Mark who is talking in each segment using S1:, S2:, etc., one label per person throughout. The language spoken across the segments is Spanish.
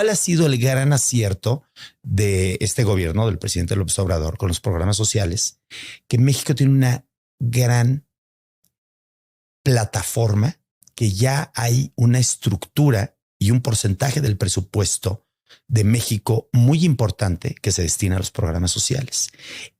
S1: ¿Cuál ha sido el gran acierto de este gobierno del presidente López Obrador con los programas sociales? Que México tiene una gran plataforma, que ya hay una estructura y un porcentaje del presupuesto de México muy importante que se destina a los programas sociales.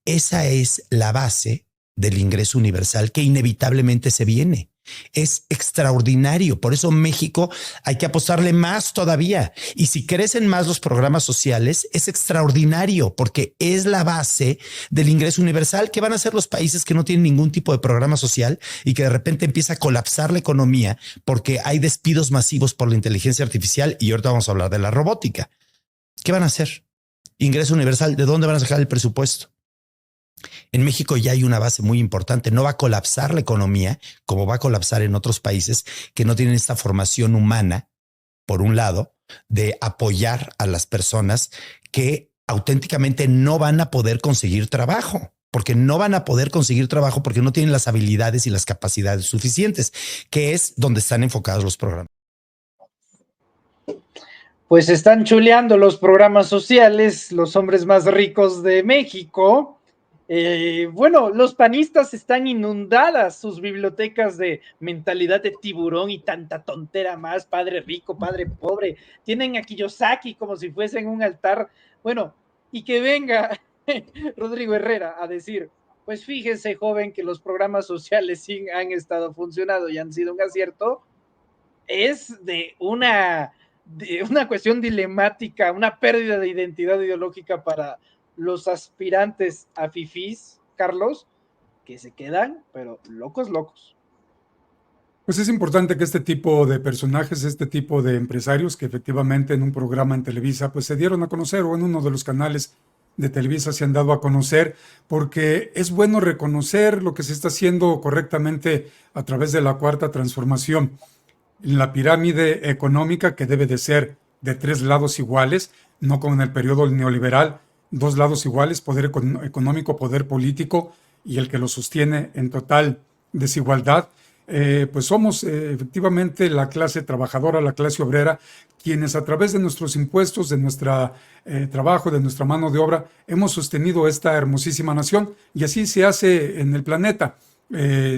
S1: Esa es la base del ingreso universal que inevitablemente se viene. Es extraordinario. Por eso México hay que apostarle más todavía. Y si crecen más los programas sociales, es extraordinario porque es la base del ingreso universal. ¿Qué van a hacer los países que no tienen ningún tipo de programa social y que de repente empieza a colapsar la economía porque hay despidos masivos por la inteligencia artificial? Y ahorita vamos a hablar de la robótica. ¿Qué van a hacer? Ingreso universal. ¿De dónde van a sacar el presupuesto? En México ya hay una base muy importante. No va a colapsar la economía como va a colapsar en otros países que no tienen esta formación humana, por un lado, de apoyar a las personas que auténticamente no van a poder conseguir trabajo, porque no van a poder conseguir trabajo porque no tienen las habilidades y las capacidades suficientes, que es donde están enfocados los programas.
S2: Pues están chuleando los programas sociales, los hombres más ricos de México. Bueno, los panistas están inundadas sus bibliotecas de mentalidad de tiburón y tanta tontera más, padre rico, padre pobre. Tienen a Kiyosaki como si fuesen un altar. Bueno, y que venga Rodrigo Herrera a decir, pues fíjese, joven, que los programas sociales sí han estado funcionando y han sido un acierto. Es de una cuestión dilemática, una pérdida de identidad ideológica para los aspirantes a fifís, Carlos, que se quedan, pero locos.
S3: Pues es importante que este tipo de personajes, este tipo de empresarios que efectivamente en un programa en Televisa pues se dieron a conocer o en uno de los canales de Televisa se han dado a conocer, porque es bueno reconocer lo que se está haciendo correctamente a través de la cuarta transformación. La pirámide económica, que debe de ser de 3 lados iguales, no como en el periodo neoliberal, 2 lados iguales, poder económico, poder político, y el que lo sostiene en total desigualdad. Pues somos efectivamente la clase trabajadora, la clase obrera, quienes a través de nuestros impuestos, de nuestro trabajo, de nuestra mano de obra, hemos sostenido esta hermosísima nación, y así se hace en el planeta.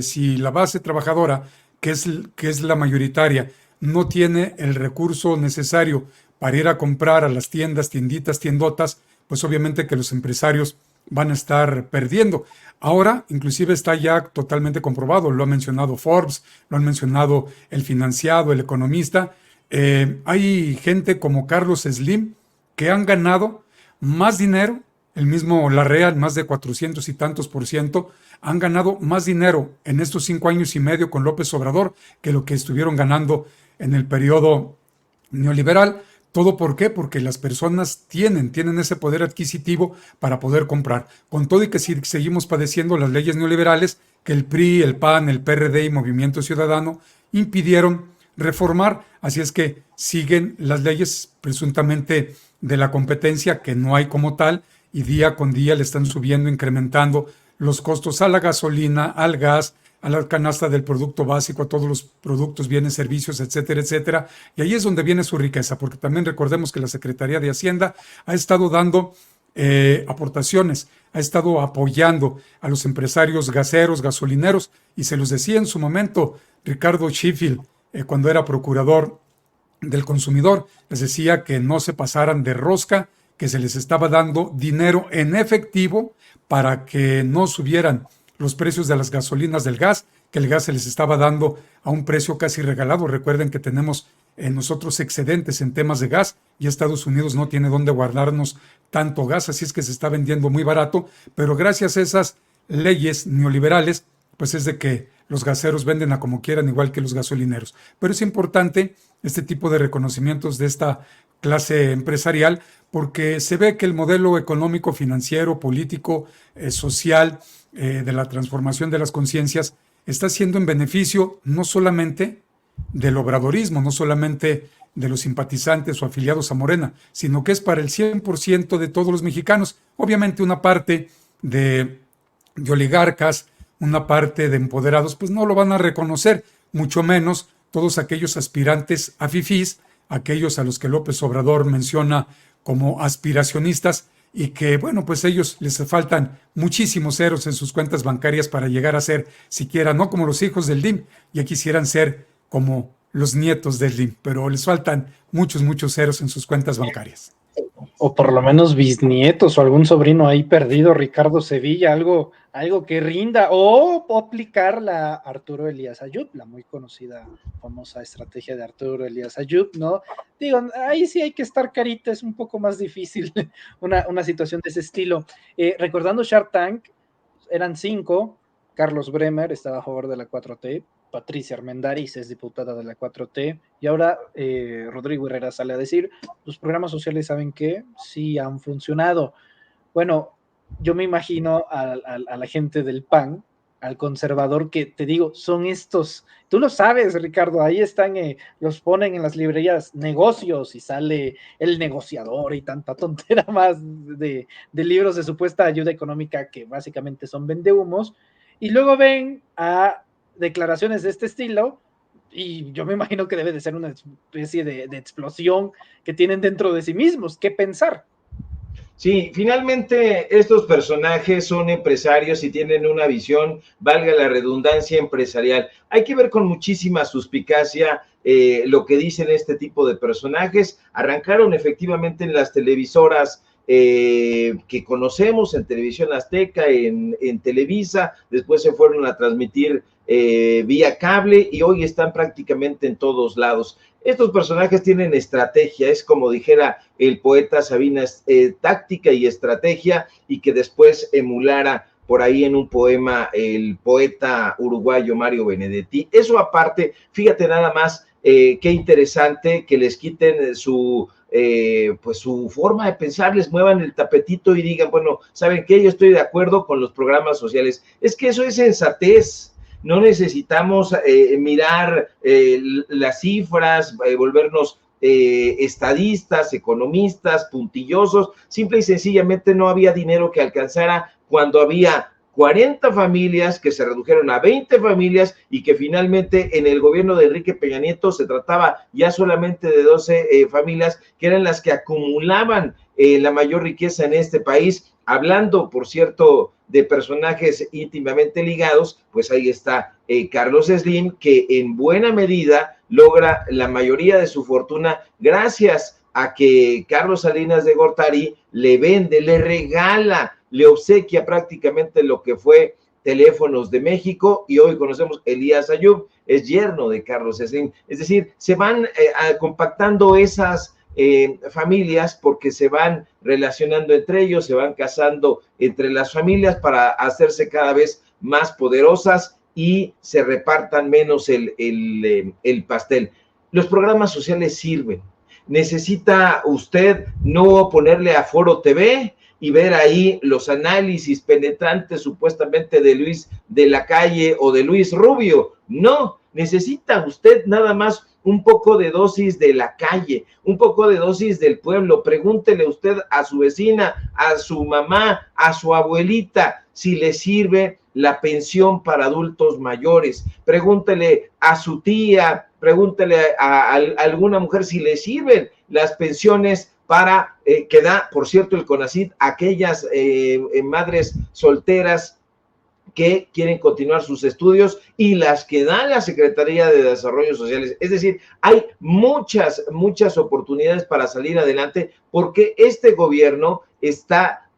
S3: Si la base trabajadora, que es la mayoritaria, no tiene el recurso necesario para ir a comprar a las tiendas, tienditas, tiendotas, pues obviamente que los empresarios van a estar perdiendo. Ahora, inclusive está ya totalmente comprobado, lo ha mencionado Forbes, lo han mencionado el Financiado, el Economista. Hay gente como Carlos Slim que han ganado más dinero, el mismo Larrea, más de 400 y tantos %, han ganado más dinero en estos 5 años y medio con López Obrador que lo que estuvieron ganando en el periodo neoliberal. ¿Todo por qué? Porque las personas tienen ese poder adquisitivo para poder comprar. Con todo y que si seguimos padeciendo las leyes neoliberales que el PRI, el PAN, el PRD y Movimiento Ciudadano impidieron reformar. Así es que siguen las leyes presuntamente de la competencia, que no hay como tal, y día con día le están subiendo, incrementando los costos a la gasolina, al gas, a la canasta del producto básico, a todos los productos, bienes, servicios, etcétera, etcétera. Y ahí es donde viene su riqueza, porque también recordemos que la Secretaría de Hacienda ha estado dando aportaciones, ha estado apoyando a los empresarios gaseros, gasolineros, y se los decía en su momento Ricardo Sheffield, cuando era procurador del consumidor, les decía que no se pasaran de rosca, que se les estaba dando dinero en efectivo para que no subieran los precios de las gasolinas, del gas, que el gas se les estaba dando a un precio casi regalado. Recuerden que tenemos nosotros excedentes en temas de gas y Estados Unidos no tiene dónde guardarnos tanto gas, así es que se está vendiendo muy barato, pero gracias a esas leyes neoliberales, pues es de que los gaseros venden a como quieran, igual que los gasolineros. Pero es importante este tipo de reconocimientos de esta clase empresarial, porque se ve que el modelo económico, financiero, político, social, de la transformación de las conciencias, está siendo en beneficio no solamente del obradorismo, no solamente de los simpatizantes o afiliados a Morena, sino que es para el 100% de todos los mexicanos. Obviamente una parte de oligarcas, una parte de empoderados, pues no lo van a reconocer, mucho menos todos aquellos aspirantes a fifís, aquellos a los que López Obrador menciona como aspiracionistas y que, bueno, pues ellos les faltan muchísimos ceros en sus cuentas bancarias para llegar a ser siquiera, no como los hijos del DIM, ya quisieran ser como los nietos del DIM, pero les faltan muchos ceros en sus cuentas bancarias.
S2: O por lo menos bisnietos o algún sobrino ahí perdido, Ricardo Sevilla, algo que rinda, o aplicar la Arturo Elías Ayub, la muy conocida, famosa estrategia de Arturo Elías Ayub, ¿no? Digo, ahí sí hay que estar carita, es un poco más difícil una situación de ese estilo. Recordando Shark Tank, eran 5, Carlos Bremer estaba a favor de la 4T, Patricia Armendariz es diputada de la 4T, y ahora Rodrigo Herrera sale a decir, los programas sociales, ¿saben qué? Sí han funcionado. Bueno, yo me imagino a la gente del PAN, al conservador, que te digo, son estos, tú lo sabes, Ricardo, ahí están, los ponen en las librerías negocios y sale el negociador y tanta tontera más de libros de supuesta ayuda económica que básicamente son vendehumos, y luego ven a declaraciones de este estilo, y yo me imagino que debe de ser una especie de explosión que tienen dentro de sí mismos. ¿Qué pensar?
S4: Sí, finalmente estos personajes son empresarios y tienen una visión, valga la redundancia, empresarial. Hay que ver con muchísima suspicacia lo que dicen este tipo de personajes. Arrancaron efectivamente en las televisoras que conocemos, en Televisión Azteca, en Televisa, después se fueron a transmitir vía cable y hoy están prácticamente en todos lados. Estos personajes tienen estrategia, es como dijera el poeta Sabina, táctica y estrategia, y que después emulara por ahí en un poema el poeta uruguayo Mario Benedetti. Eso aparte, fíjate nada más, qué interesante que les quiten pues su forma de pensar, les muevan el tapetito y digan, bueno, ¿saben qué? Yo estoy de acuerdo con los programas sociales. Es que eso es sensatez. No necesitamos mirar las cifras, volvernos estadistas, economistas, puntillosos. Simple y sencillamente no había dinero que alcanzara cuando había 40 familias que se redujeron a 20 familias y que finalmente en el gobierno de Enrique Peña Nieto se trataba ya solamente de 12 familias que eran las que acumulaban la mayor riqueza en este país. Hablando, por cierto, de personajes íntimamente ligados, pues ahí está Carlos Slim, que en buena medida logra la mayoría de su fortuna gracias a que Carlos Salinas de Gortari le vende, le regala, le obsequia prácticamente lo que fue Teléfonos de México, y hoy conocemos Elías Ayub, es yerno de Carlos Slim. Es decir, se van compactando esas familias porque se van relacionando entre ellos, se van casando entre las familias para hacerse cada vez más poderosas y se repartan menos el pastel. Los programas sociales sirven. Necesita usted no ponerle a Foro TV y ver ahí los análisis penetrantes supuestamente de Luis de la Calle o de Luis Rubio. No, necesita usted nada más un poco de dosis de la calle, un poco de dosis del pueblo. Pregúntele usted a su vecina, a su mamá, a su abuelita, si le sirve la pensión para adultos mayores. Pregúntele a su tía, pregúntele a alguna mujer si le sirven las pensiones para que da, por cierto, el CONACYT, aquellas madres solteras que quieren continuar sus estudios y las que da la Secretaría de Desarrollo Social. Es decir, hay muchas oportunidades para salir adelante porque este gobierno está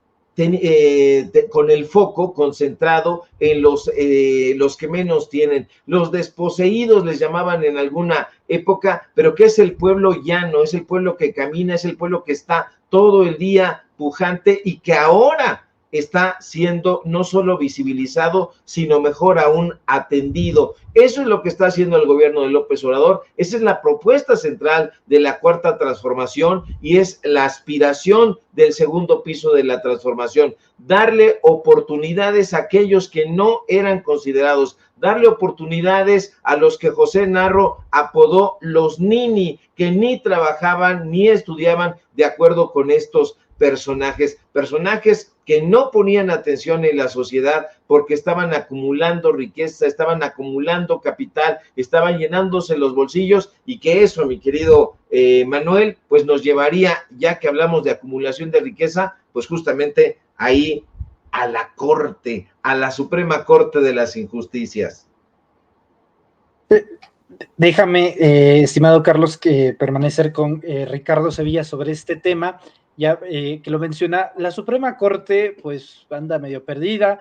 S4: con el foco concentrado en los que menos tienen, los desposeídos les llamaban en alguna época, pero que es el pueblo llano, es el pueblo que camina, es el pueblo que está todo el día pujante y que ahora está siendo no solo visibilizado, sino mejor aún atendido. Eso es lo que está haciendo el gobierno de López Obrador. Esa es la propuesta central de la Cuarta Transformación y es la aspiración del segundo piso de la transformación. Darle oportunidades a aquellos que no eran considerados, darle oportunidades a los que José Narro apodó los nini, que ni trabajaban ni estudiaban de acuerdo con estos personajes que no ponían atención en la sociedad porque estaban acumulando riqueza, estaban acumulando capital, estaban llenándose los bolsillos, y que eso, mi querido Manuel, pues nos llevaría, ya que hablamos de acumulación de riqueza, pues justamente ahí a la Corte, a la Suprema Corte de las Injusticias.
S2: Déjame, estimado Carlos, que permanecer con Ricardo Sevilla sobre este tema, ya que lo menciona. La Suprema Corte pues anda medio perdida,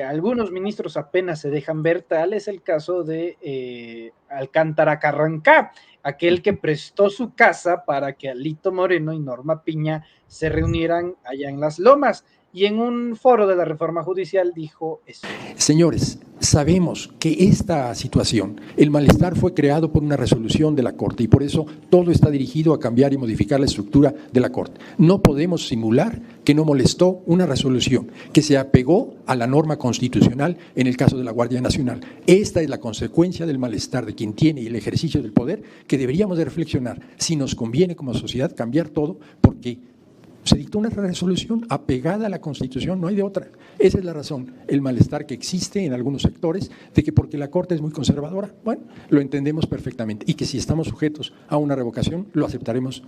S2: algunos ministros apenas se dejan ver, tal es el caso de Alcántara Carrancá, aquel que prestó su casa para que Alito Moreno y Norma Piña se reunieran allá en Las Lomas, y en un foro de la reforma judicial dijo eso.
S5: Señores, sabemos que esta situación, el malestar fue creado por una resolución de la Corte, y por eso todo está dirigido a cambiar y modificar la estructura de la Corte. No podemos simular que no molestó una resolución que se apegó a la norma constitucional en el caso de la Guardia Nacional. Esta es la consecuencia del malestar de quien tiene el ejercicio del poder, que deberíamos de reflexionar si nos conviene como sociedad cambiar todo, porque se dictó una resolución apegada a la Constitución, no hay de otra. Esa es la razón, el malestar que existe en algunos sectores de que porque la Corte es muy conservadora. Bueno, lo entendemos perfectamente, y que si estamos sujetos a una revocación, lo aceptaremos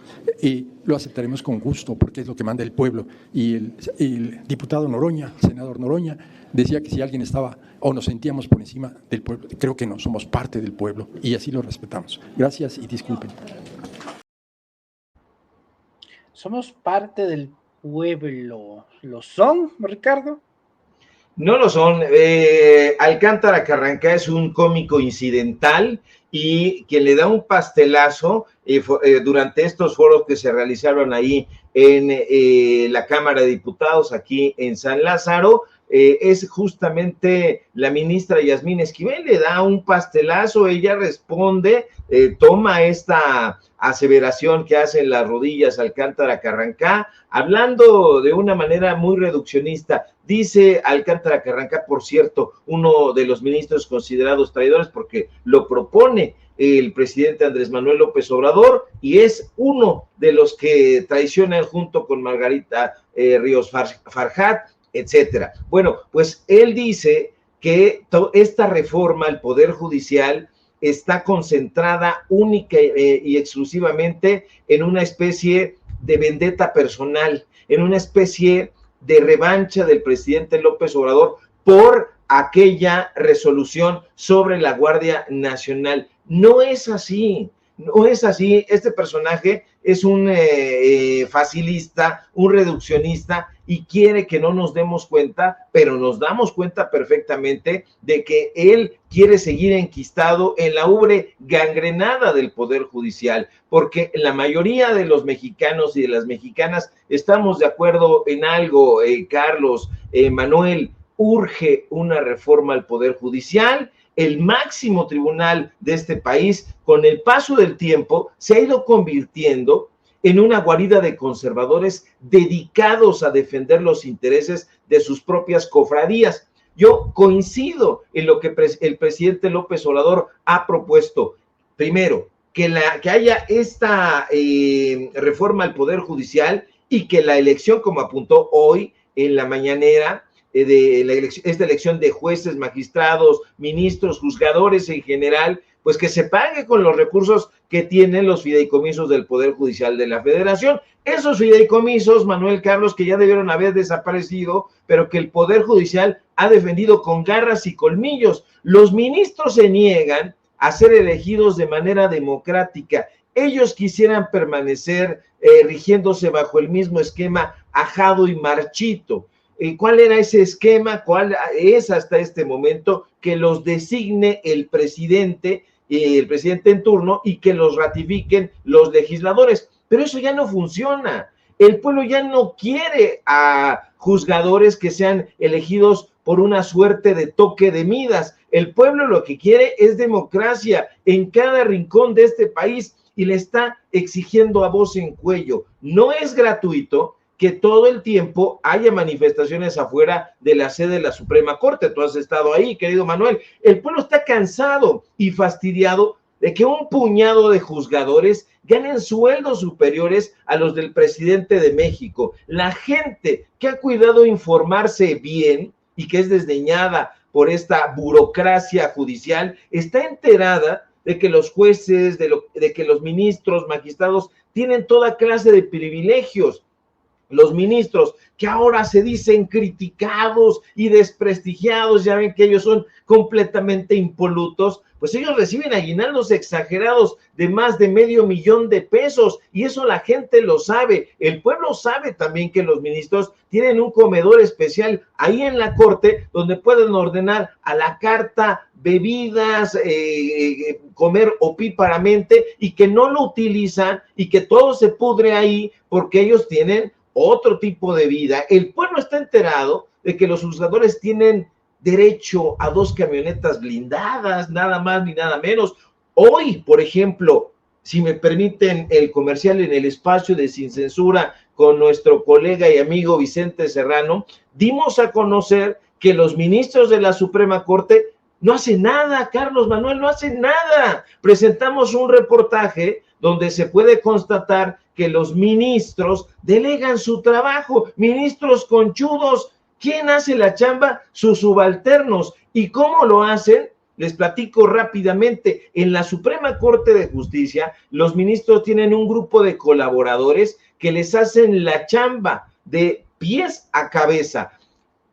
S5: con gusto, porque es lo que manda el pueblo. Y el diputado Noroña, el senador Noroña, decía que si alguien estaba o nos sentíamos por encima del pueblo. Creo que no, somos parte del pueblo y así lo respetamos. Gracias y disculpen.
S2: Somos parte del pueblo. ¿Lo son, Ricardo?
S4: No lo son. Alcántara Carrancá es un cómico incidental, y quien le da un pastelazo durante estos foros que se realizaron ahí en la Cámara de Diputados, aquí en San Lázaro, es justamente la ministra Yasmín Esquivel. Le da un pastelazo, ella responde, toma esta aseveración que hace en las rodillas Alcántara Carrancá, hablando de una manera muy reduccionista. Dice Alcántara Carrancá, por cierto, uno de los ministros considerados traidores porque lo propone el presidente Andrés Manuel López Obrador, y es uno de los que traicionan junto con Margarita Ríos Farjat, etcétera. Bueno, pues él dice que esta reforma al Poder Judicial está concentrada única y exclusivamente en una especie de vendetta personal, en una especie de revancha del presidente López Obrador por aquella resolución sobre la Guardia Nacional. No es así, no es así. Este personaje es un facilista, un reduccionista, y quiere que no nos demos cuenta, pero nos damos cuenta perfectamente de que él quiere seguir enquistado en la ubre gangrenada del Poder Judicial, porque la mayoría de los mexicanos y de las mexicanas estamos de acuerdo en algo, Carlos, Manuel: urge una reforma al Poder Judicial. El máximo tribunal de este país, con el paso del tiempo, se ha ido convirtiendo en una guarida de conservadores dedicados a defender los intereses de sus propias cofradías. Yo coincido en lo que el presidente López Obrador ha propuesto. Primero, que haya esta reforma al Poder Judicial, y que la elección, como apuntó hoy en la mañanera, esta elección de jueces, magistrados, ministros, juzgadores en general, pues que se pague con los recursos que tienen los fideicomisos del Poder Judicial de la Federación. Esos fideicomisos, Manuel, Carlos, que ya debieron haber desaparecido, pero que el Poder Judicial ha defendido con garras y colmillos. Los ministros se niegan a ser elegidos de manera democrática. Ellos quisieran permanecer rigiéndose bajo el mismo esquema ajado y marchito. ¿Cuál era ese esquema? ¿Cuál es hasta este momento? Que los designe el presidente en turno, y que los ratifiquen los legisladores. Pero eso ya no funciona. El pueblo ya no quiere a juzgadores que sean elegidos por una suerte de toque de Midas. El pueblo lo que quiere es democracia en cada rincón de este país, y le está exigiendo a voz en cuello. No es gratuito que todo el tiempo haya manifestaciones afuera de la sede de la Suprema Corte. Tú has estado ahí, querido Manuel. El pueblo está cansado y fastidiado de que un puñado de juzgadores ganen sueldos superiores a los del presidente de México. La gente que ha cuidado informarse bien y que es desdeñada por esta burocracia judicial está enterada de que los jueces, de que los ministros, magistrados tienen toda clase de privilegios. Los ministros que ahora se dicen criticados y desprestigiados, ya ven que ellos son completamente impolutos, pues ellos reciben aguinaldos exagerados de más de $500,000 y eso la gente lo sabe. El pueblo sabe también que los ministros tienen un comedor especial ahí en la corte donde pueden ordenar a la carta bebidas, comer opíparamente y que no lo utilizan y que todo se pudre ahí porque ellos tienen otro tipo de vida. El pueblo está enterado de que los juzgadores tienen derecho a 2 camionetas blindadas, nada más ni nada menos. Hoy, por ejemplo, si me permiten el comercial en el espacio de Sin Censura con nuestro colega y amigo Vicente Serrano, dimos a conocer que los ministros de la Suprema Corte no hacen nada, Carlos Manuel, no hacen nada. Presentamos un reportaje donde se puede constatar que los ministros delegan su trabajo, ministros conchudos. ¿Quién hace la chamba? Sus subalternos. ¿Y cómo lo hacen? Les platico rápidamente. En la Suprema Corte de Justicia, los ministros tienen un grupo de colaboradores que les hacen la chamba de pies a cabeza.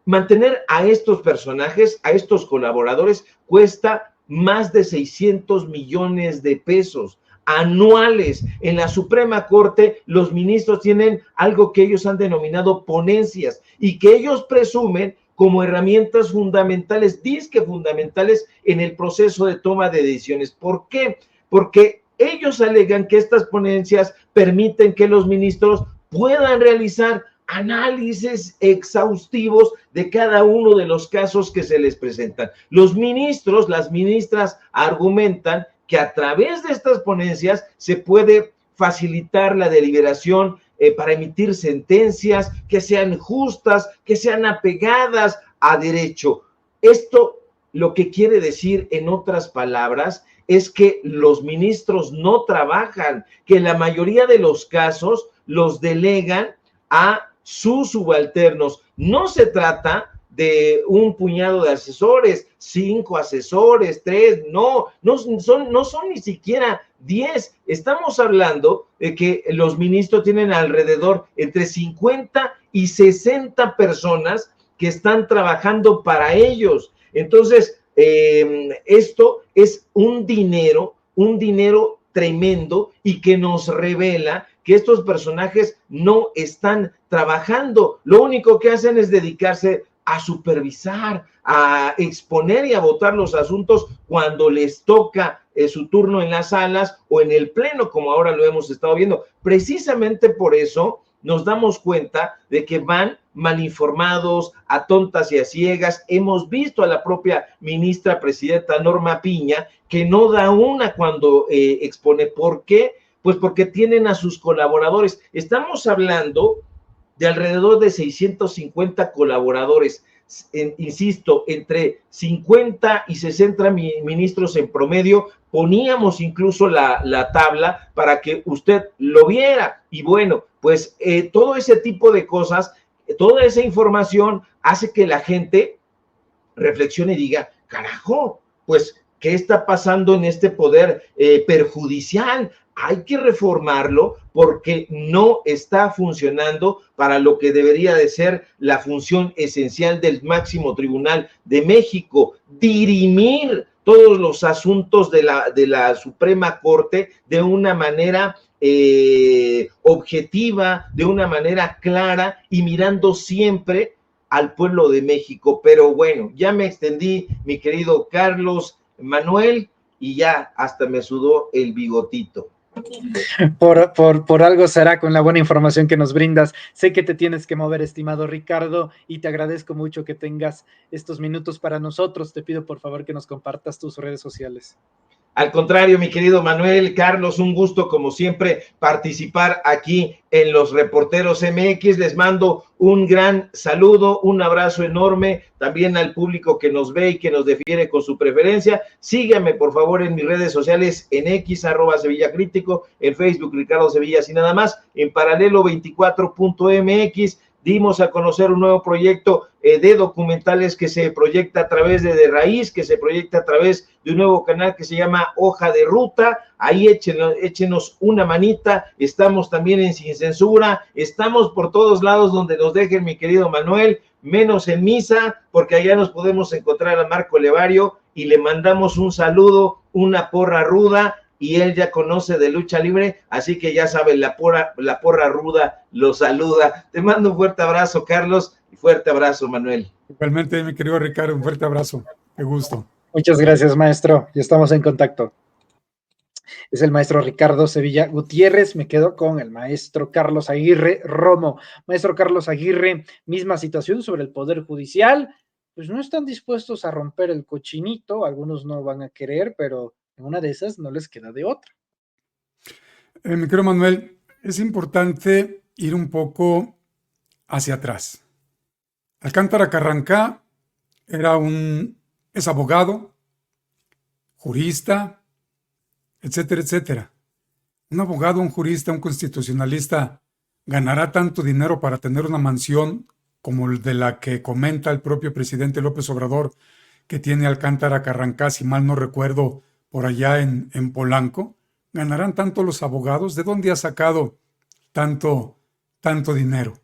S4: Mantener a estos personajes, a estos colaboradores, cuesta más de 600 millones de pesos anuales. En la Suprema Corte, los ministros tienen algo que ellos han denominado ponencias y que ellos presumen como herramientas fundamentales, disque fundamentales en el proceso de toma de decisiones. ¿Por qué? Porque ellos alegan que estas ponencias permiten que los ministros puedan realizar análisis exhaustivos de cada uno de los casos que se les presentan. Los ministros, las ministras argumentan que a través de estas ponencias se puede facilitar la deliberación para emitir sentencias que sean justas, que sean apegadas a derecho. Esto lo que quiere decir, en otras palabras, es que los ministros no trabajan, que la mayoría de los casos los delegan a sus subalternos. No se trata de un puñado de asesores, 5 asesores, 3, no son ni siquiera 10. Estamos hablando de que los ministros tienen alrededor entre 50 y 60 personas que están trabajando para ellos. Entonces, esto es un dinero tremendo y que nos revela que estos personajes no están trabajando. Lo único que hacen es dedicarse a supervisar, a exponer y a votar los asuntos cuando les toca su turno en las salas o en el pleno, como ahora lo hemos estado viendo. Precisamente por eso nos damos cuenta de que van mal informados, a tontas y a ciegas. Hemos visto a la propia ministra presidenta Norma Piña que no da una cuando expone. ¿Por qué? Pues porque tienen a sus colaboradores. Estamos hablando de alrededor de 650 colaboradores, insisto, entre 50 y 60 ministros en promedio. Poníamos incluso la tabla para que usted lo viera. Y bueno, pues todo ese tipo de cosas, toda esa información hace que la gente reflexione y diga, carajo, pues, ¿qué está pasando en este poder perjudicial? Hay que reformarlo porque no está funcionando para lo que debería de ser la función esencial del máximo tribunal de México, dirimir todos los asuntos de la Suprema Corte de una manera objetiva, de una manera clara y mirando siempre al pueblo de México. Pero bueno, ya me extendí, mi querido Carlos Manuel, y ya hasta me sudó el bigotito.
S2: Por algo será con la buena información que nos brindas. Sé que te tienes que mover, estimado Ricardo, y te agradezco mucho que tengas estos minutos para nosotros. Te pido por favor que nos compartas tus redes sociales.
S4: Al contrario, mi querido Manuel, Carlos, un gusto como siempre participar aquí en los Reporteros MX. Les mando un gran saludo, un abrazo enorme también al público que nos ve y que nos defiende con su preferencia. Síganme por favor en mis redes sociales, en X, @SevillaCrítico, en Facebook, Ricardo Sevilla, y nada más, en Paralelo24.mx. Dimos a conocer un nuevo proyecto de documentales que se proyecta a través de Raíz, que se proyecta a través de un nuevo canal que se llama Hoja de Ruta. Ahí échenos una manita. Estamos también en Sin Censura. Estamos por todos lados donde nos dejen, mi querido Manuel, menos en Misa, porque allá nos podemos encontrar a Marco Levario y le mandamos un saludo, una porra ruda, y él ya conoce de lucha libre, así que ya saben, la porra ruda lo saluda. Te mando un fuerte abrazo, Carlos, y fuerte abrazo, Manuel.
S3: Igualmente, mi querido Ricardo, un fuerte abrazo. Qué gusto.
S2: Muchas gracias, maestro. Ya estamos en contacto. Es el maestro Ricardo Sevilla Gutiérrez. Me quedo con el maestro Carlos Aguirre Romo. Maestro Carlos Aguirre, misma situación sobre el Poder Judicial. Pues no están dispuestos a romper el cochinito. Algunos no van a querer, pero en una de esas no les queda de otra.
S3: Mi querido Manuel, es importante ir un poco hacia atrás. Alcántara Carrancá es abogado, jurista, etcétera, etcétera. Un abogado, un jurista, un constitucionalista ganará tanto dinero para tener una mansión como el de la que comenta el propio presidente López Obrador que tiene Alcántara Carrancá, si mal no recuerdo, por allá en Polanco. ¿Ganarán tanto los abogados? ¿De dónde ha sacado tanto dinero?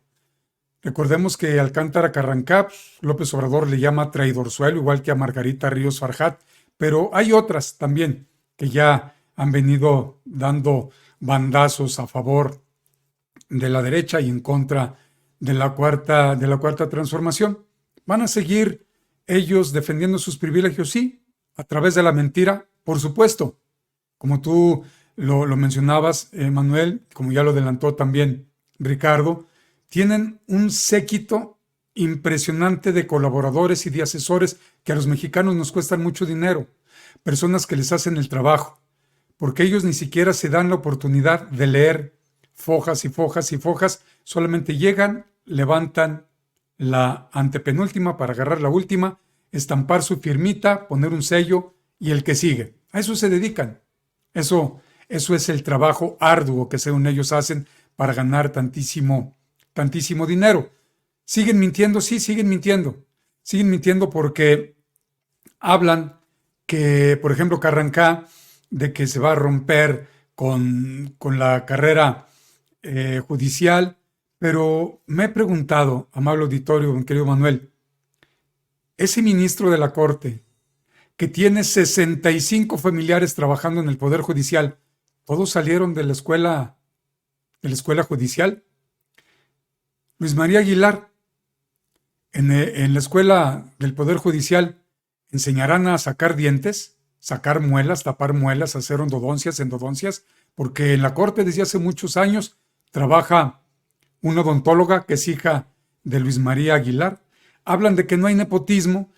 S3: Recordemos que Alcántara Carrancá, López Obrador le llama traidorzuelo, igual que a Margarita Ríos Farjat, pero hay otras también que ya han venido dando bandazos a favor de la derecha y en contra de la cuarta transformación. ¿Van a seguir ellos defendiendo sus privilegios? Sí, a través de la mentira, por supuesto. Como tú lo mencionabas, Manuel, como ya lo adelantó también Ricardo, tienen un séquito impresionante de colaboradores y de asesores que a los mexicanos nos cuestan mucho dinero, personas que les hacen el trabajo, porque ellos ni siquiera se dan la oportunidad de leer fojas y fojas y fojas, solamente llegan, levantan la antepenúltima para agarrar la última, estampar su firmita, poner un sello y el que sigue. A eso se dedican. Eso es el trabajo arduo que según ellos hacen para ganar tantísimo dinero. ¿Siguen mintiendo? Sí, siguen mintiendo. Siguen mintiendo porque hablan que, por ejemplo, Carrancá, de que se va a romper con la carrera judicial, pero me he preguntado, amable auditorio, mi querido Manuel, ese ministro de la Corte que tiene 65 familiares trabajando en el Poder Judicial, ¿todos salieron de la escuela judicial? Luis María Aguilar, en la escuela del Poder Judicial, ¿enseñarán a sacar dientes, sacar muelas, tapar muelas, hacer endodoncias? Porque en la Corte desde hace muchos años trabaja una odontóloga que es hija de Luis María Aguilar. Hablan de que no hay nepotismo,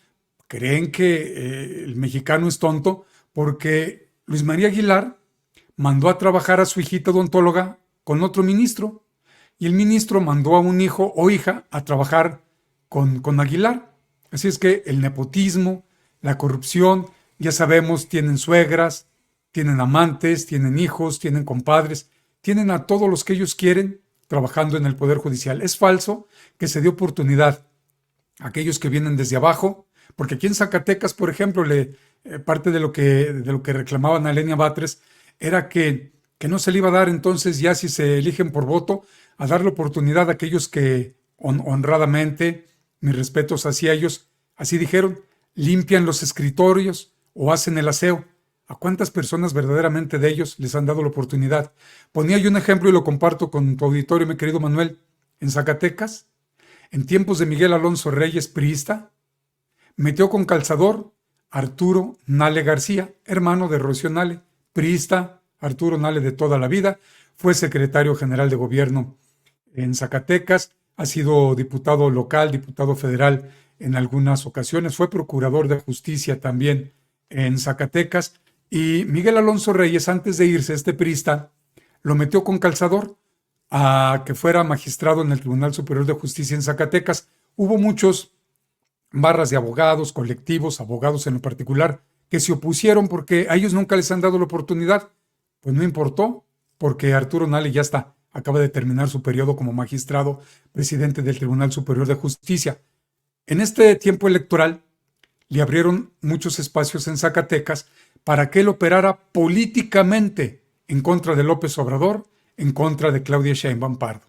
S3: creen que el mexicano es tonto, porque Luis María Aguilar mandó a trabajar a su hijita odontóloga con otro ministro, y el ministro mandó a un hijo o hija a trabajar con Aguilar. Así es que el nepotismo, la corrupción, ya sabemos, tienen suegras, tienen amantes, tienen hijos, tienen compadres, tienen a todos los que ellos quieren trabajando en el Poder Judicial. Es falso que se dé oportunidad a aquellos que vienen desde abajo, porque aquí en Zacatecas, por ejemplo, parte de lo que reclamaban a Lenia Batres era que no se le iba a dar entonces, ya si se eligen por voto, a dar la oportunidad a aquellos que honradamente, mis respetos hacia ellos, así dijeron, limpian los escritorios o hacen el aseo. ¿A cuántas personas verdaderamente de ellos les han dado la oportunidad? Ponía yo un ejemplo y lo comparto con tu auditorio, mi querido Manuel. En Zacatecas, en tiempos de Miguel Alonso Reyes, priista, metió con calzador Arturo Nale García, hermano de Rocío Nale, priista, Arturo Nale de toda la vida, fue secretario general de gobierno en Zacatecas, ha sido diputado local, diputado federal en algunas ocasiones, fue procurador de justicia también en Zacatecas, Y Miguel Alonso Reyes, antes de irse, este priista, lo metió con calzador a que fuera magistrado en el Tribunal Superior de Justicia en Zacatecas. Hubo muchos barras de abogados, colectivos, abogados en lo particular, que se opusieron porque a ellos nunca les han dado la oportunidad. Pues no importó, porque Arturo Nale ya está, acaba de terminar su periodo como magistrado presidente del Tribunal Superior de Justicia. En este tiempo electoral le abrieron muchos espacios en Zacatecas para que él operara políticamente en contra de López Obrador, en contra de Claudia Sheinbaum Pardo.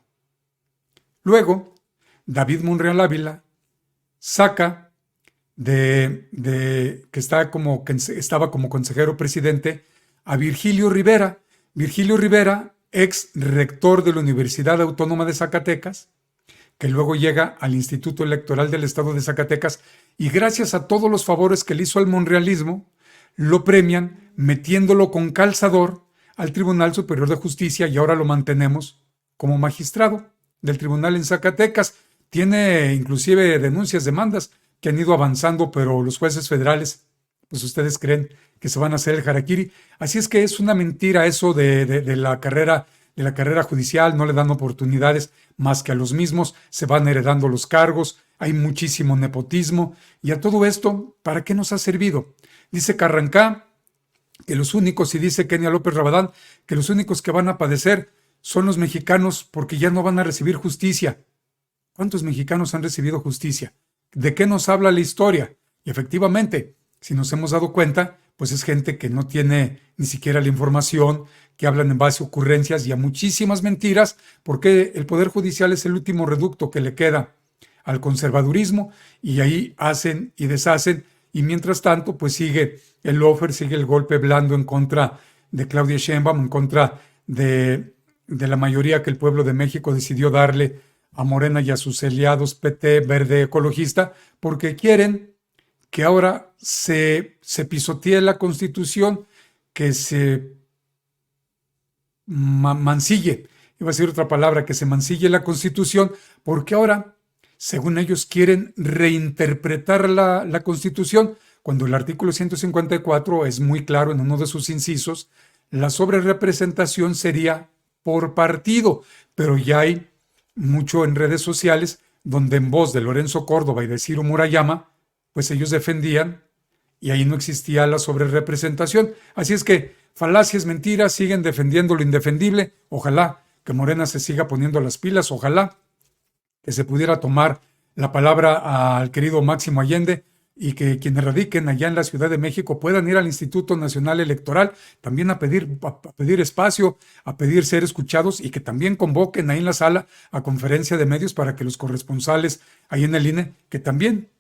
S3: Luego, David Monreal Ávila saca que estaba como consejero presidente a Virgilio Rivera. Virgilio Rivera, ex rector de la Universidad Autónoma de Zacatecas, que luego llega al Instituto Electoral del Estado de Zacatecas, y gracias a todos los favores que le hizo al monrealismo, lo premian metiéndolo con calzador al Tribunal Superior de Justicia, y ahora lo mantenemos como magistrado del tribunal en Zacatecas. Tiene inclusive denuncias, demandas que han ido avanzando, pero los jueces federales, pues ustedes creen que se van a hacer el harakiri. Así es que es una mentira eso de la carrera judicial, no le dan oportunidades más que a los mismos, se van heredando los cargos, hay muchísimo nepotismo, y a todo esto, ¿para qué nos ha servido? Dice Carrancá que los únicos, y dice Kenia López Rabadán, que los únicos que van a padecer son los mexicanos porque ya no van a recibir justicia. ¿Cuántos mexicanos han recibido justicia? ¿De qué nos habla la historia? Y efectivamente, si nos hemos dado cuenta, pues es gente que no tiene ni siquiera la información, que hablan en base a ocurrencias y a muchísimas mentiras, porque el Poder Judicial es el último reducto que le queda al conservadurismo, y ahí hacen y deshacen, y mientras tanto, pues sigue el lawfare, sigue el golpe blando en contra de Claudia Sheinbaum, en contra de la mayoría que el pueblo de México decidió darle a Morena y a sus aliados PT, Verde, Ecologista, porque quieren que ahora se pisotee la Constitución, que se mancille, iba a decir otra palabra, que se mancille la Constitución, porque ahora, según ellos, quieren reinterpretar la Constitución, cuando el artículo 154 es muy claro en uno de sus incisos, la sobrerepresentación sería por partido, pero ya hay mucho en redes sociales donde en voz de Lorenzo Córdoba y de Ciro Murayama, pues ellos defendían y ahí no existía la sobrerepresentación. Así es que falacias, mentiras, siguen defendiendo lo indefendible. Ojalá que Morena se siga poniendo las pilas, ojalá que se pudiera tomar la palabra al querido Máximo Allende y que quienes radiquen allá en la Ciudad de México puedan ir al Instituto Nacional Electoral también a pedir espacio, a pedir ser escuchados, y que también convoquen ahí en la sala a conferencia de medios para que los corresponsales ahí en el INE que también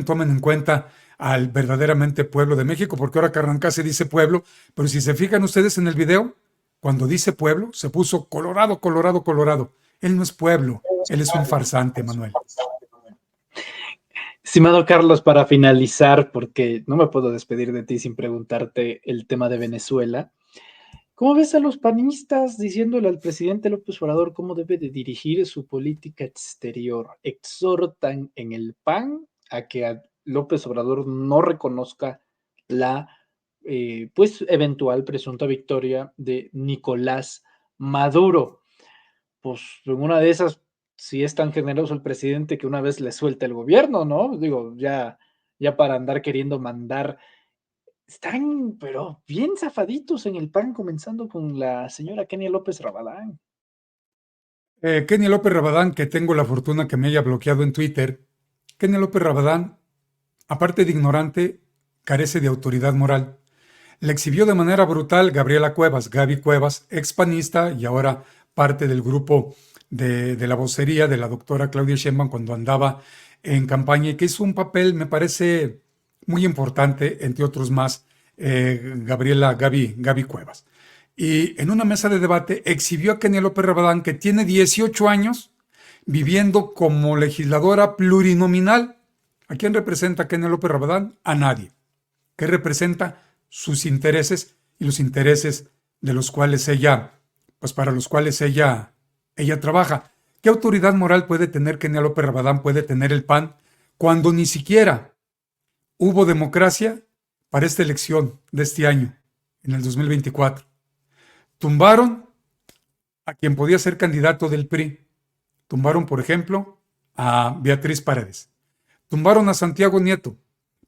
S3: tomen en cuenta al verdaderamente pueblo de México, porque ahora Carrancá se dice pueblo, pero si se fijan ustedes en el video, cuando dice pueblo, se puso Colorado, Colorado, Colorado. Él no es pueblo, él es un farsante, Manuel.
S2: Estimado Carlos, para finalizar, porque no me puedo despedir de ti sin preguntarte el tema de Venezuela. ¿Cómo ves a los panistas diciéndole al presidente López Obrador cómo debe de dirigir su política exterior? Exhortan en el PAN a que a López Obrador no reconozca la pues eventual presunta victoria de Nicolás Maduro. Pues en una de esas, si es tan generoso el presidente que una vez le suelta el gobierno, ¿no? Digo, ya para andar queriendo mandar. Están, pero bien zafaditos en el PAN, comenzando con la señora Kenia López Rabadán.
S3: Kenia López Rabadán, que tengo la fortuna que me haya bloqueado en Twitter. Kenia López Rabadán, aparte de ignorante, carece de autoridad moral. La exhibió de manera brutal Gaby Cuevas, expanista y ahora parte del grupo de la vocería de la doctora Claudia Sheinbaum cuando andaba en campaña, y que hizo un papel, me parece, muy importante, entre otros más, Gaby Cuevas. Y en una mesa de debate exhibió a Kenia López Rabadán, que tiene 18 años viviendo como legisladora plurinominal. ¿A quién representa Kenia López Rabadán? A nadie. ¿Qué representa? Sus intereses y los intereses de los cuales ella, pues para los cuales ella trabaja. ¿Qué autoridad moral puede tener Kenia López Rabadán, puede tener el PAN, cuando ni siquiera hubo democracia para esta elección de este año? en el 2024. Tumbaron a quien podía ser candidato del PRI. Tumbaron, por ejemplo, a Beatriz Paredes. Tumbaron a Santiago Nieto.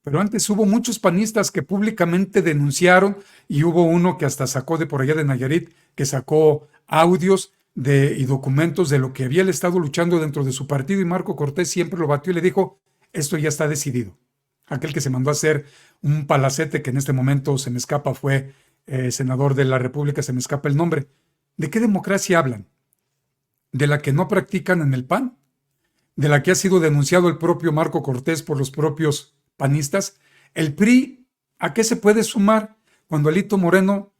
S3: Pero antes hubo muchos panistas que públicamente denunciaron, y hubo uno que hasta sacó de por allá de Nayarit, que sacó audios y documentos de lo que había él estado luchando dentro de su partido, y Marco Cortés siempre lo batió y le dijo: esto ya está decidido. Aquel que se mandó a hacer un palacete, que en este momento se me escapa, fue senador de la República, se me escapa el nombre. ¿De qué democracia hablan? ¿De la que no practican en el PAN? ¿De la que ha sido denunciado el propio Marco Cortés por los propios panistas? El PRI, ¿a qué se puede sumar cuando Alito Moreno,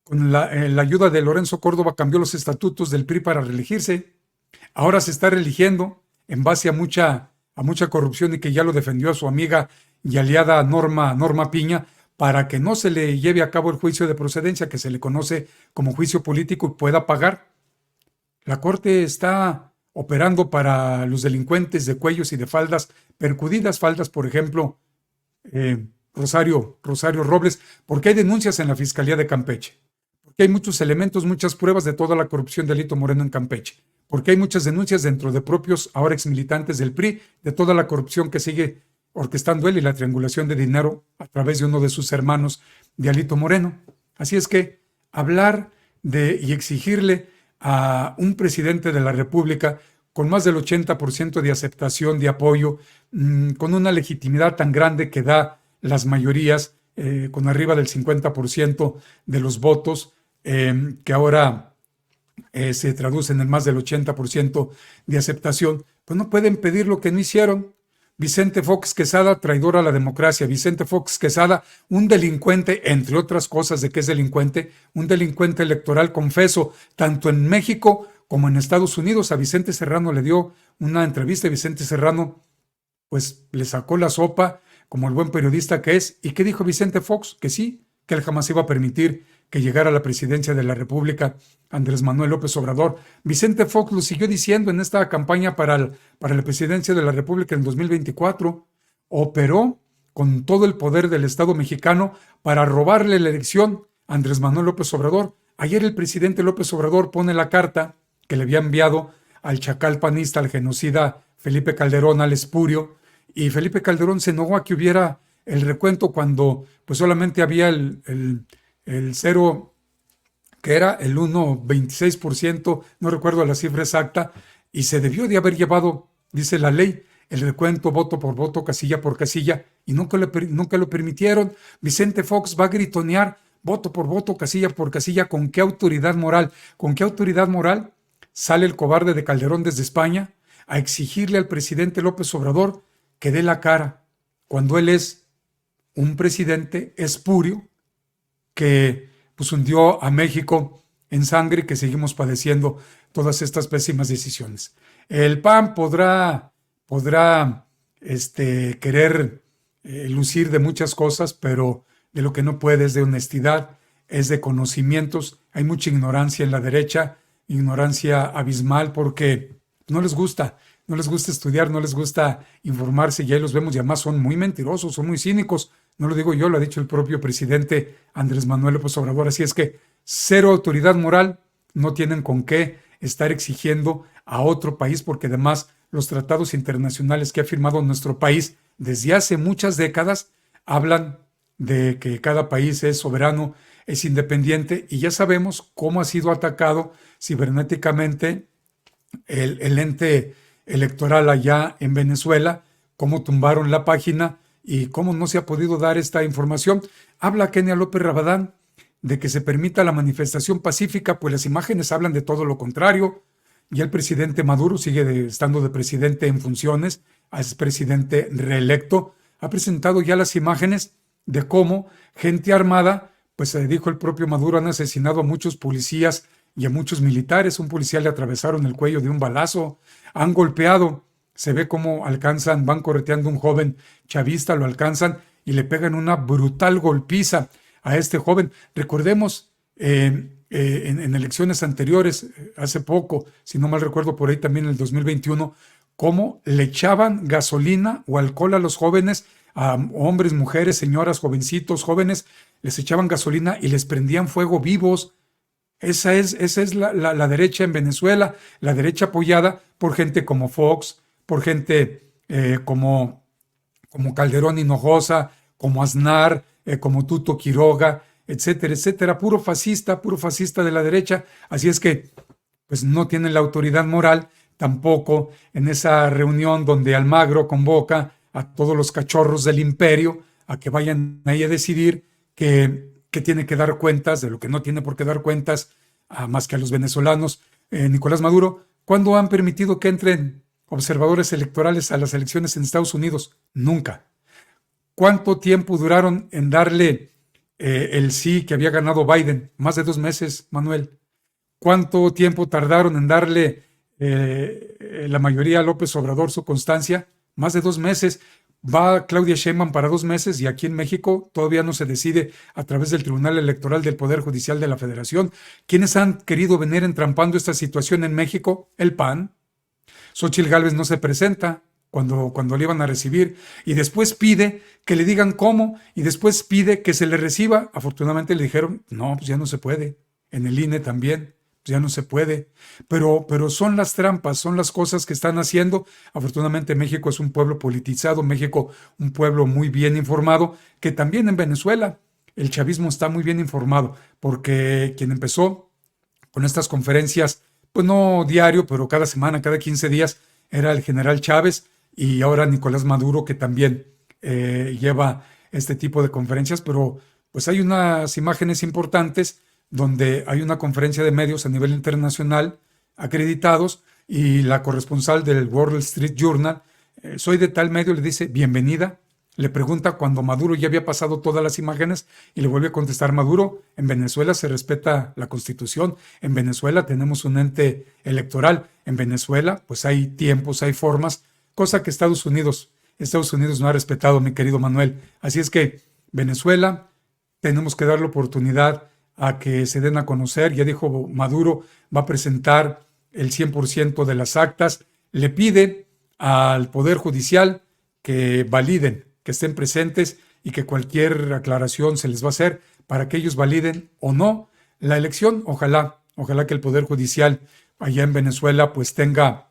S3: con la ayuda de Lorenzo Córdoba, cambió los estatutos del PRI para reelegirse? Ahora se está reeligiendo en base a mucha corrupción, y que ya lo defendió a su amiga y aliada Norma Piña, para que no se le lleve a cabo el juicio de procedencia, que se le conoce como juicio político, y pueda pagar. La Corte está operando para los delincuentes de cuellos y de faldas percudidas, faldas, por ejemplo, Rosario Robles, porque hay denuncias en la Fiscalía de Campeche, porque hay muchos elementos, muchas pruebas de toda la corrupción de Alito Moreno en Campeche, porque hay muchas denuncias dentro de propios, ahora exmilitantes del PRI, de toda la corrupción que sigue orquestando él y la triangulación de dinero a través de uno de sus hermanos de Alito Moreno. Así es que hablar y exigirle a un presidente de la República con más del 80% de aceptación, de apoyo, con una legitimidad tan grande que da las mayorías, con arriba del 50% de los votos, que ahora se traducen en más del 80% de aceptación, pues no pueden pedir lo que no hicieron. Vicente Fox Quesada, traidor a la democracia. Vicente Fox Quesada, un delincuente, entre otras cosas de que es delincuente, un delincuente electoral, confeso, tanto en México como en Estados Unidos. A Vicente Serrano le dio una entrevista, y Vicente Serrano pues le sacó la sopa como el buen periodista que es. ¿Y qué dijo Vicente Fox? Que sí, que él jamás iba a permitir que llegara a la presidencia de la República Andrés Manuel López Obrador. Vicente Fox lo siguió diciendo en esta campaña para la presidencia de la República en 2024. Operó con todo el poder del Estado mexicano para robarle la elección a Andrés Manuel López Obrador. Ayer el presidente López Obrador pone la carta que le había enviado al chacal panista, al genocida Felipe Calderón, al espurio, y Felipe Calderón se negó a que hubiera el recuento cuando pues solamente había el 0, que era el 1,26%, no recuerdo la cifra exacta, y se debió de haber llevado, dice la ley, el recuento voto por voto, casilla por casilla, y nunca lo permitieron. Vicente Fox va a gritonear voto por voto, casilla por casilla. ¿Con qué autoridad moral? ¿Con qué autoridad moral sale el cobarde de Calderón desde España a exigirle al presidente López Obrador que dé la cara, cuando él es un presidente espurio que pues hundió a México en sangre, y que seguimos padeciendo todas estas pésimas decisiones? El PAN podrá querer lucir de muchas cosas, pero de lo que no puede es de honestidad, es de conocimientos. Hay mucha ignorancia en la derecha, ignorancia abismal, porque no les gusta estudiar, no les gusta informarse, y ahí los vemos, y además son muy mentirosos, son muy cínicos. No lo digo yo, lo ha dicho el propio presidente Andrés Manuel López Obrador. Así es que cero autoridad moral, no tienen con qué estar exigiendo a otro país, porque además los tratados internacionales que ha firmado nuestro país desde hace muchas décadas hablan de que cada país es soberano, es independiente, y ya sabemos cómo ha sido atacado cibernéticamente el ente electoral allá en Venezuela, cómo tumbaron la página y cómo no se ha podido dar esta información. Habla Kenia López Rabadán de que se permita la manifestación pacífica, pues las imágenes hablan de todo lo contrario. Y el presidente Maduro sigue estando de presidente en funciones, es presidente reelecto. Ha presentado ya las imágenes de cómo gente armada, pues dijo el propio Maduro, han asesinado a muchos policías y a muchos militares. Un policía le atravesaron el cuello de un balazo, han golpeado. Se ve cómo van correteando a un joven chavista, lo alcanzan y le pegan una brutal golpiza a este joven. Recordemos en elecciones anteriores, hace poco, si no mal recuerdo, por ahí también en el 2021, cómo le echaban gasolina o alcohol a los jóvenes a hombres, mujeres, señoras, jovencitos, jóvenes, les echaban gasolina y les prendían fuego vivos. Esa es la derecha en Venezuela, la derecha apoyada por gente como Fox, por gente como Calderón Hinojosa, como Aznar, como Tuto Quiroga, etcétera, etcétera, puro fascista de la derecha. Así es que pues no tienen la autoridad moral tampoco en esa reunión donde Almagro convoca a todos los cachorros del imperio a que vayan ahí a decidir que tiene que dar cuentas de lo que no tiene por qué dar cuentas más que a los venezolanos. Nicolás Maduro, ¿cuándo han permitido que entren observadores electorales a las elecciones en Estados Unidos? Nunca. ¿Cuánto tiempo duraron en darle el sí que había ganado Biden? Más de 2 meses, Manuel. ¿Cuánto tiempo tardaron en darle la mayoría a López Obrador su constancia? Más de 2 meses. Va Claudia Sheinbaum para 2 meses y aquí en México todavía no se decide a través del Tribunal Electoral del Poder Judicial de la Federación. ¿Quiénes han querido venir entrampando esta situación en México? El PAN. Xóchitl Gálvez no se presenta cuando le iban a recibir y después pide que le digan cómo y después pide que se le reciba. Afortunadamente le dijeron, no, pues ya no se puede. En el INE también, pues ya no se puede. Pero son las trampas, son las cosas que están haciendo. Afortunadamente México es un pueblo politizado, México un pueblo muy bien informado, que también en Venezuela el chavismo está muy bien informado, porque quien empezó con estas conferencias, pues no diario, pero cada semana, cada 15 días, era el general Chávez, y ahora Nicolás Maduro, que también lleva este tipo de conferencias, pero pues hay unas imágenes importantes donde hay una conferencia de medios a nivel internacional acreditados y la corresponsal del Wall Street Journal, soy de tal medio, le dice bienvenida, le pregunta cuando Maduro ya había pasado todas las imágenes y le vuelve a contestar Maduro, en Venezuela se respeta la Constitución, en Venezuela tenemos un ente electoral, en Venezuela pues hay tiempos, hay formas, cosa que Estados Unidos no ha respetado, mi querido Manuel. Así es que Venezuela tenemos que dar la oportunidad a que se den a conocer. Ya dijo Maduro, va a presentar el 100% de las actas. Le pide al Poder Judicial que validen, que estén presentes y que cualquier aclaración se les va a hacer para que ellos validen o no la elección. Ojalá que el Poder Judicial allá en Venezuela pues tenga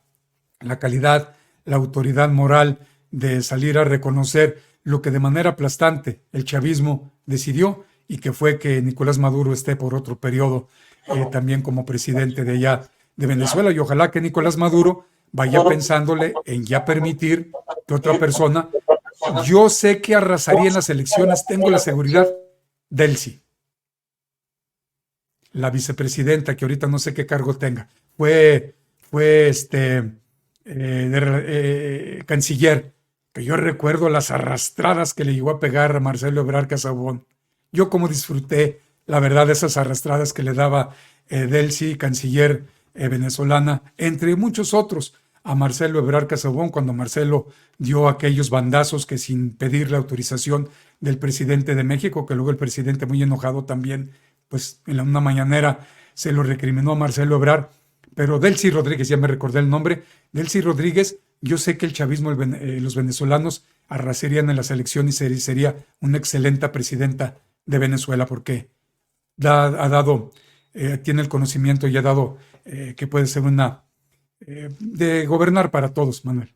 S3: la calidad, la autoridad moral de salir a reconocer lo que de manera aplastante el chavismo decidió y que fue que Nicolás Maduro esté por otro periodo también como presidente de allá de Venezuela. Y ojalá que Nicolás Maduro vaya pensándole en ya permitir que otra persona, yo sé que arrasaría en las elecciones, tengo la seguridad, Delcy, la vicepresidenta, que ahorita no sé qué cargo tenga, fue canciller, que yo recuerdo las arrastradas que le llegó a pegar a Marcelo Ebrard Casaubon. Yo como disfruté, la verdad, de esas arrastradas que le daba Delcy, canciller venezolana, entre muchos otros, a Marcelo Ebrard Casaubon, cuando Marcelo dio aquellos bandazos que sin pedir la autorización del presidente de México, que luego el presidente muy enojado también, pues en una mañanera se lo recriminó a Marcelo Ebrard. Pero Delcy Rodríguez, ya me recordé el nombre, Delcy Rodríguez, yo sé que el chavismo, los venezolanos arrasarían en las elecciones y sería una excelente presidenta de Venezuela porque tiene el conocimiento y ha dado que puede ser de gobernar para todos, Manuel.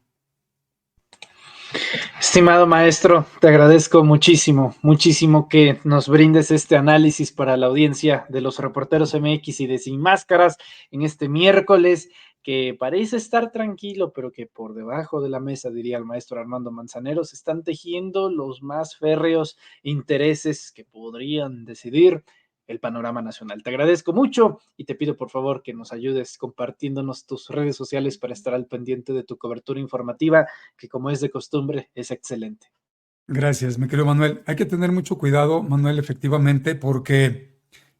S2: Estimado maestro, te agradezco muchísimo que nos brindes este análisis para la audiencia de los Reporteros MX y de Sin Máscaras en este miércoles que parece estar tranquilo, pero que por debajo de la mesa, diría el maestro Armando Manzanero, se están tejiendo los más férreos intereses que podrían decidir el panorama nacional. Te agradezco mucho y te pido por favor que nos ayudes compartiéndonos tus redes sociales para estar al pendiente de tu cobertura informativa, que como es de costumbre, es excelente.
S3: Gracias, mi querido Manuel. Hay que tener mucho cuidado, Manuel, efectivamente, porque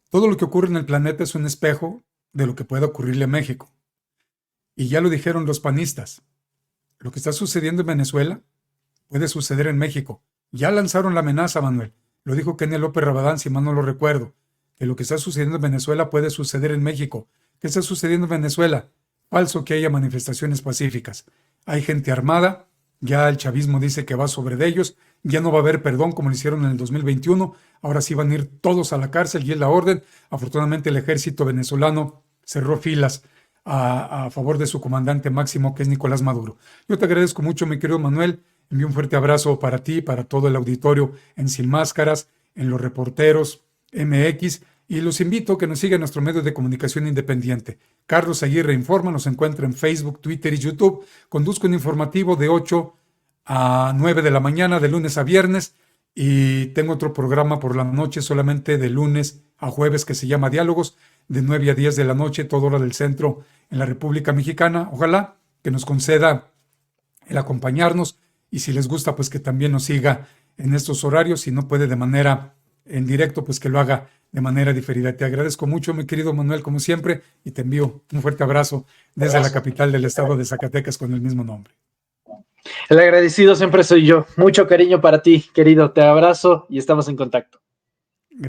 S3: todo lo que ocurre en el planeta es un espejo de lo que puede ocurrirle a México. Y ya lo dijeron los panistas. Lo que está sucediendo en Venezuela puede suceder en México. Ya lanzaron la amenaza, Manuel. Lo dijo Kenia López Rabadán, si mal no lo recuerdo. Que lo que está sucediendo en Venezuela puede suceder en México. ¿Qué está sucediendo en Venezuela? Falso que haya manifestaciones pacíficas. Hay gente armada, ya el chavismo dice que va sobre de ellos, Ya no va a haber perdón como lo hicieron en el 2021. Ahora sí van a ir todos a la cárcel y es la orden. Afortunadamente el ejército venezolano cerró filas a favor de su comandante máximo, que es Nicolás Maduro. Yo te agradezco mucho, mi querido Manuel. Envío un fuerte abrazo para ti, para todo el auditorio en Sin Máscaras, en Los Reporteros MX, y los invito a que nos sigan en nuestro medio de comunicación independiente. Carlos Aguirre Informa, nos encuentra en Facebook, Twitter y YouTube. Conduzco un informativo de 8 a 9 de la mañana, de lunes a viernes, y tengo otro programa por la noche, solamente de lunes a jueves, que se llama Diálogos, de 9 a 10 de la noche, toda hora del centro en la República Mexicana. Ojalá que nos conceda el acompañarnos, y si les gusta, pues que también nos siga en estos horarios. Si no puede de manera en directo, pues que lo haga de manera diferida. Te agradezco mucho, mi querido Manuel, como siempre, y te envío un fuerte abrazo desde la capital del estado de Zacatecas con el mismo nombre.
S2: El agradecido siempre soy yo. Mucho cariño para ti, querido. Te abrazo y estamos en contacto.